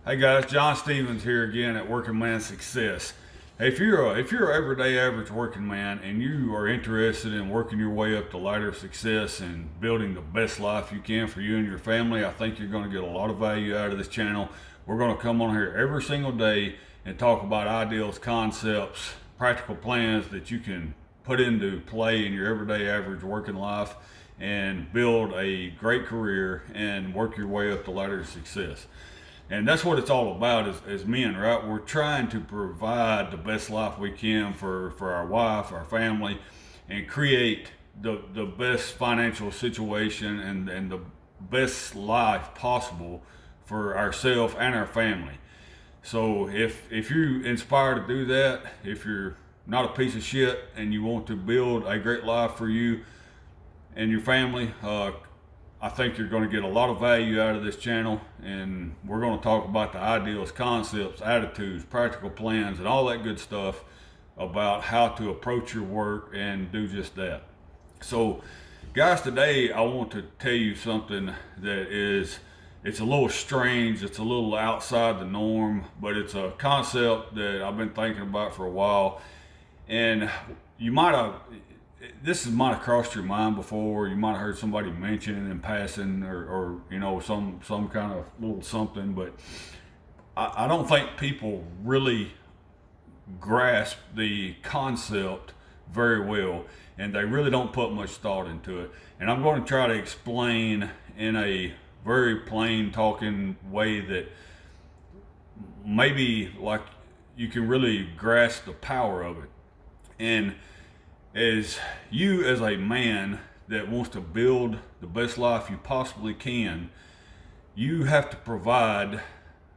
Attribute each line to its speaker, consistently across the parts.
Speaker 1: Hey guys, John Stevens here again at Working Man Success. Hey, if you're an everyday average working man and you are interested in working your way up the ladder of success and building the best life you can for you and your family, I think you're going to get a lot of value out of this channel. We're going to come on here every single day and talk about ideals, concepts, practical plans that you can put into play in your everyday average working life and build a great career and work your way up the ladder of success. And that's what it's all about as men, right? We're trying to provide the best life we can for our wife, our family, and create the best financial situation and the best life possible for ourselves and our family. So if you're inspired to do that, if you're not a piece of shit and you want to build a great life for you and your family, I think you're going to get a lot of value out of this channel, and we're going to talk about the ideals, concepts, attitudes, practical plans, and all that good stuff about how to approach your work and do just that. So guys, today I want to tell you something it's a little strange, it's a little outside the norm, but it's a concept that I've been thinking about for a while, and this might have crossed your mind before. You might have heard somebody mention it in passing, or some kind of little something. But I don't think people really grasp the concept very well, and they really don't put much thought into it. And I'm going to try to explain in a very plain talking way that maybe like you can really grasp the power of it. And as a man that wants to build the best life you possibly can, you have to provide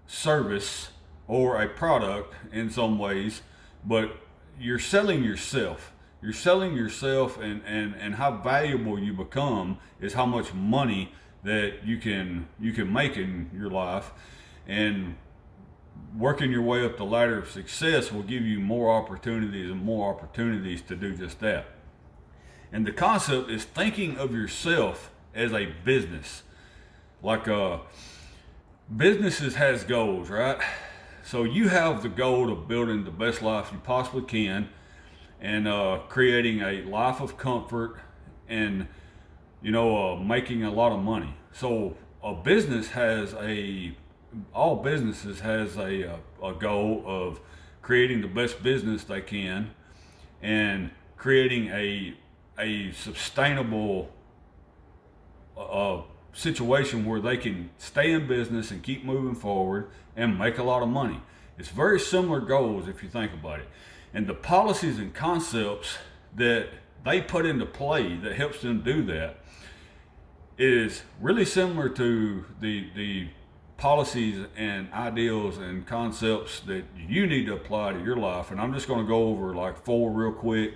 Speaker 1: service or a product in some ways, but you're selling yourself. You're selling yourself, and how valuable you become is how much money that you can make in your life. And working your way up the ladder of success will give you more opportunities to do just that. And the concept is thinking of yourself as a business. Like businesses has goals, right? So you have the goal of building the best life you possibly can and creating a life of comfort and making a lot of money. So all businesses has a goal of creating the best business they can and creating a sustainable situation where they can stay in business and keep moving forward and make a lot of money. It's very similar goals if you think about it. And the policies and concepts that they put into play that helps them do that is really similar to the policies and ideals and concepts that you need to apply to your life. And I'm just going to go over like 4 real quick,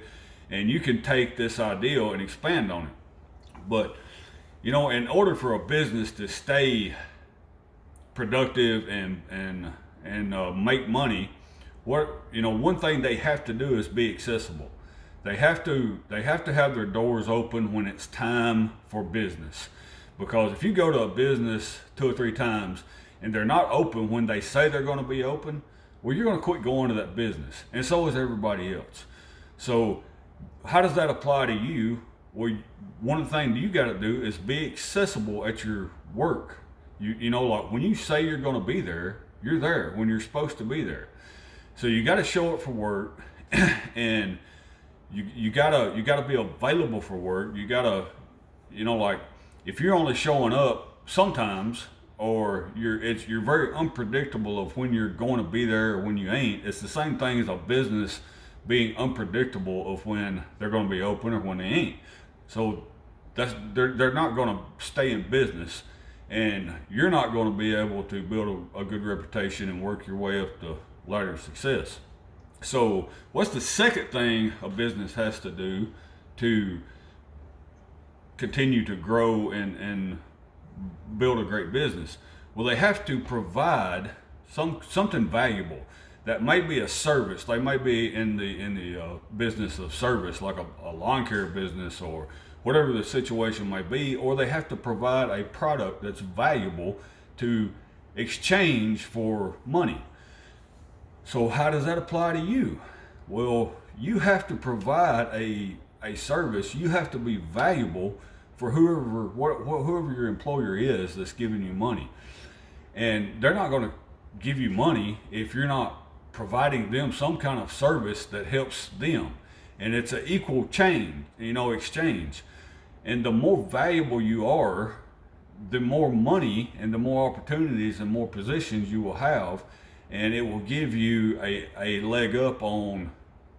Speaker 1: and you can take this ideal and expand on it. But in order for a business to stay productive and make money, one thing they have to do is be accessible. They have to have their doors open when it's time for business. Because if you go to a business 2 or 3 times and they're not open when they say they're going to be open, well, you're going to quit going to that business. And so is everybody else. So how does that apply to you? Well, one of the things you got to do is be accessible at your work. Like when you say you're going to be there, you're there when you're supposed to be there. So you got to show up for work, and you gotta be available for work. You gotta, like if you're only showing up sometimes, or you're very unpredictable of when you're going to be there or when you ain't. It's the same thing as a business being unpredictable of when they're going to be open or when they ain't. So they're not going to stay in business, and you're not going to be able to build a good reputation and work your way up the ladder of success. So what's the second thing a business has to do to continue to grow and build a great business? Well, they have to provide something valuable. That may be a service. They may be in the business of service, like a lawn care business or whatever the situation may be, or they have to provide a product that's valuable to exchange for money. So how does that apply to you? Well, you have to provide a service. You have to be valuable for whoever your employer is that's giving you money. And they're not going to give you money if you're not providing them some kind of service that helps them. And it's an equal chain, exchange. And the more valuable you are, the more money and the more opportunities and more positions you will have, and it will give you a leg up on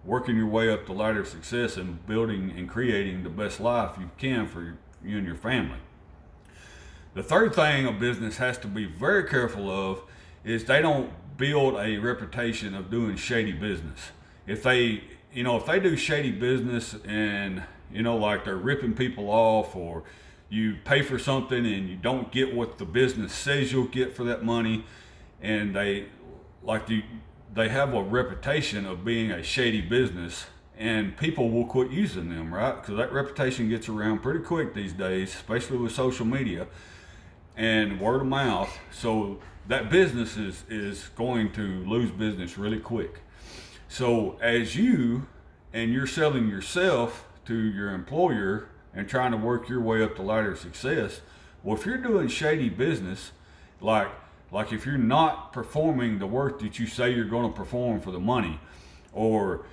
Speaker 1: working your way up the ladder of success and building and creating the best life you can for you and your family. The third thing a business has to be very careful of is they don't build a reputation of doing shady business. If they do shady business and like they're ripping people off, or you pay for something and you don't get what the business says you'll get for that money, and they have a reputation of being a shady business, and people will quit using them, right? Because that reputation gets around pretty quick these days, especially with social media and word of mouth. So that business is going to lose business really quick. So as you're selling yourself to your employer and trying to work your way up the ladder of success, well, if you're doing shady business, like if you're not performing the work that you say you're going to perform for the money, or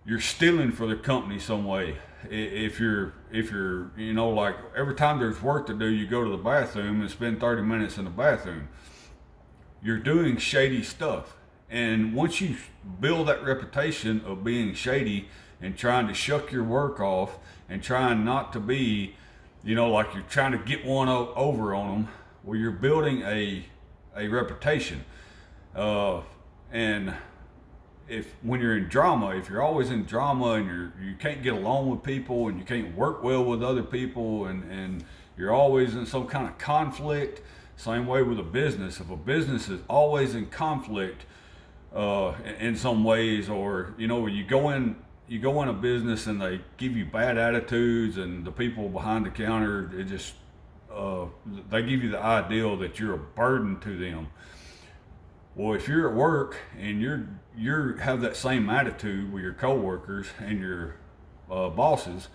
Speaker 1: you're stealing for the company some way, if you're like every time there's work to do, you go to the bathroom and spend 30 minutes in the bathroom, you're doing shady stuff. And once you build that reputation of being shady and trying to shuck your work off and trying not to be, like you're trying to get one over on them, well, you're building a reputation. And when you're in drama, if you're always in drama and you can't get along with people and you can't work well with other people, and you're always in some kind of conflict, same way with a business. If a business is always in conflict in some ways, or when you go in a business and they give you bad attitudes, and the people behind the counter, they give you the ideal that you're a burden to them. Well, if you're at work and you have that same attitude with your coworkers and your bosses,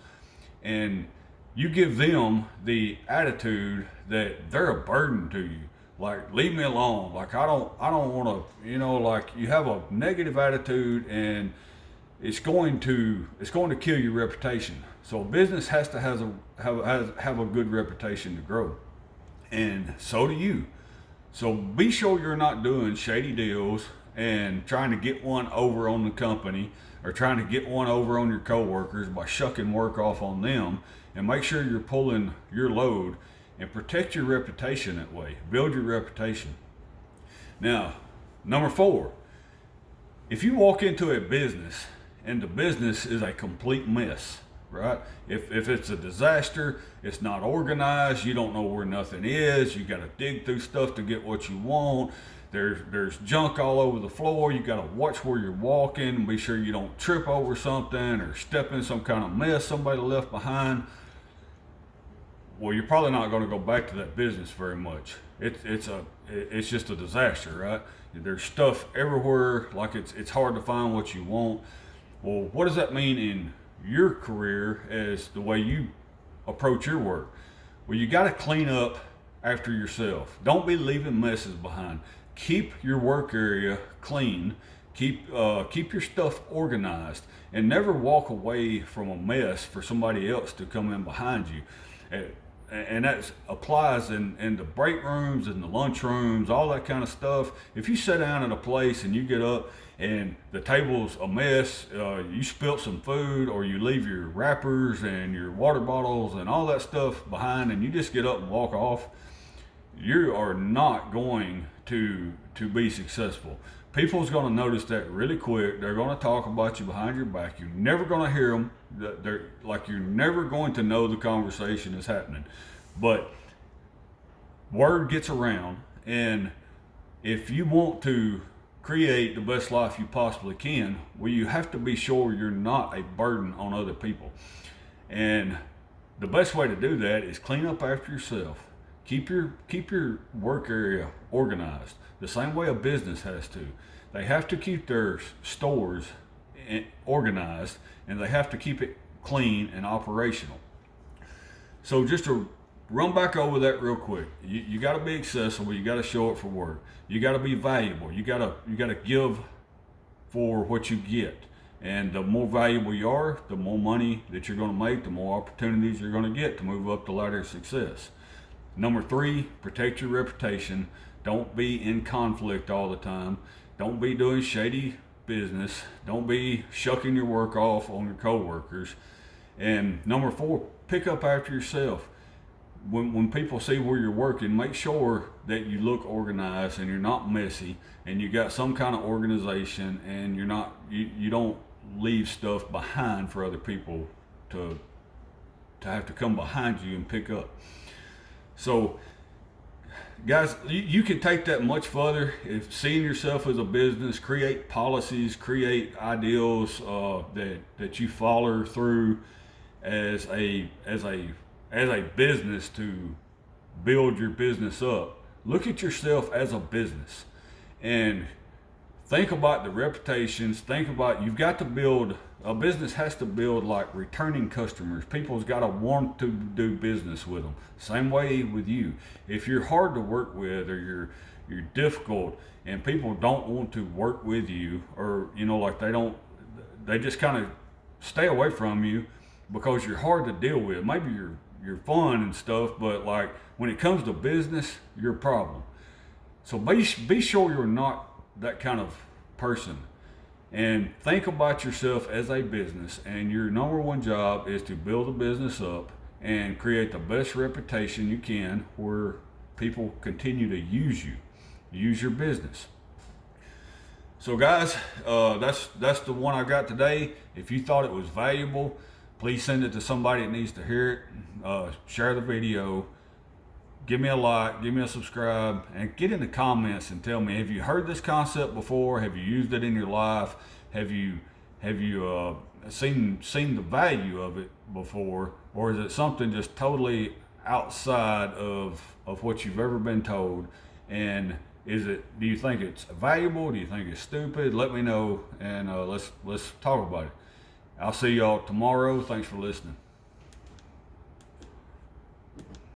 Speaker 1: and you give them the attitude that they're a burden to you, like, leave me alone, like I don't want to, like you have a negative attitude, and it's going to kill your reputation. So a business has to have a good reputation to grow, and so do you. So be sure you're not doing shady deals and trying to get one over on the company, or trying to get one over on your coworkers by shucking work off on them, and make sure you're pulling your load and protect your reputation that way. Build your reputation. Now, number 4, if you walk into a business and the business is a complete mess, right? If it's a disaster, it's not organized, you don't know where nothing is, you got to dig through stuff to get what you want, there's junk all over the floor, you got to watch where you're walking and be sure you don't trip over something or step in some kind of mess somebody left behind, well, you're probably not going to go back to that business very much. It's just a disaster, right? There's stuff everywhere, like it's hard to find what you want. Well, what does that mean in your career as the way you approach your work? Well, you got to clean up after yourself. Don't be leaving messes behind. Keep your work area clean. Keep your stuff organized, and never walk away from a mess for somebody else to come in behind you. And that applies in the break rooms and the lunch rooms, all that kind of stuff. If you sit down at a place and you get up and the table's a mess, you spilt some food, or you leave your wrappers and your water bottles and all that stuff behind, and you just get up and walk off, you are not going to be successful. People's going to notice that really quick. They're going to talk about you behind your back. You're never going to hear them. You're never going to know the conversation is happening. But word gets around, and if you want to create the best life you possibly can, well, you have to be sure you're not a burden on other people. And the best way to do that is clean up after yourself. Keep your work area organized the same way a business has to. They have to keep their stores organized, and they have to keep it clean and operational. So just to run back over that real quick, you got to be accessible. You got to show up for work. You got to be valuable. You got to give for what you get. And the more valuable you are, the more money that you're going to make, the more opportunities you're going to get to move up the ladder of success. Number 3, protect your reputation. Don't be in conflict all the time. Don't be doing shady business. Don't be shucking your work off on your coworkers. And number 4, pick up after yourself. When people see where you're working, make sure that you look organized and you're not messy, and you got some kind of organization, and you don't leave stuff behind for other people to have to come behind you and pick up. So guys, you can take that much further. If seeing yourself as a business, create policies, create ideals that you follow through as a business to build your business up. Look at yourself as a business and think about the reputations. Think about, you've got to build, a business has to build like returning customers. People's got to want to do business with them. Same way with you. If you're hard to work with, or you're difficult, and people don't want to work with you, or like they just kind of stay away from you because you're hard to deal with. Maybe you're fun and stuff, but like when it comes to business, you're a problem. So be sure you're not that kind of person, and think about yourself as a business, and your number one job is to build a business up and create the best reputation you can where people continue to use your business. So guys, that's the one I got today. If you thought it was valuable, please send it to somebody that needs to hear it. Share the video. Give me a like, give me a subscribe, and get in the comments and tell me, have you heard this concept before? Have you used it in your life? Have you seen the value of it before? Or is it something just totally outside of what you've ever been told? And do you think it's valuable? Do you think it's stupid? Let me know, and let's talk about it. I'll see y'all tomorrow. Thanks for listening.